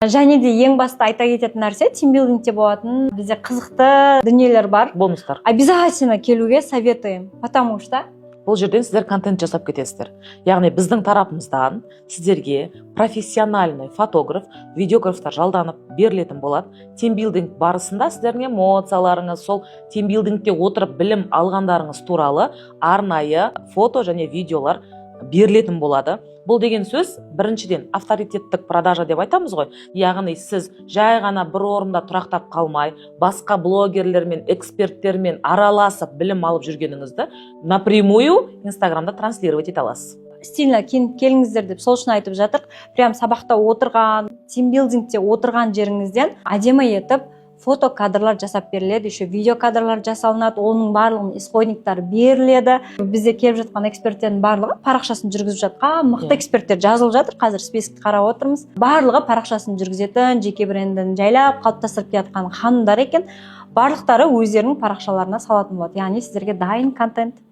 Және де ең басты айта кететін нәрсе, тимбилдингте болатын бізде қызықты дүниелер бар. Бонустар. Обязательно келуге советуем, потому что Бұл жерден сіздер контент жасап кетесіздер. Яғни біздің тарапымыздан сіздерге профессиональный фотограф, видеографтар жалданып берілетін болады. Тимбилдинг барысында сіздердің эмоцияларыңыз, сол тимбилдингте отырып білім алғандарыңыз туралы арнайы фото және видеолар берілетін болады. Бұл деген сөз біріншіден авторитеттік продажа деп айтамыз ғой. Яғни сіз жай ғана бір орында тұрақтап қалмай, басқа блогерлермен, эксперттермен араласып білім алып жүргеніңізді напрямую Инстаграмда транслировать ете аласыз. стильно келіңіздер деп сол үшін айтып жатыр. Прям сабақта отырған, тимбилдингте отырған жеріңізден әдемі етіп фото кадрлар жасап беріледі, еще видео кадрлар жасалынады, оның барлығының исходниктары беріледі. Бізде келіп жатқан эксперттердің барлығы парақшасын жүргізіп жатқан, мықты эксперттер жазылып жатыр. Қазір спискті қарап отырмыз. Барлығы парақшасын жүргізетін, жеке брендін жайлап қалыптастырып келе жатқан ханымдар екен. Барлықтары өздерінің парақшаларына салатын болады. Яғни сіздерге дайын контент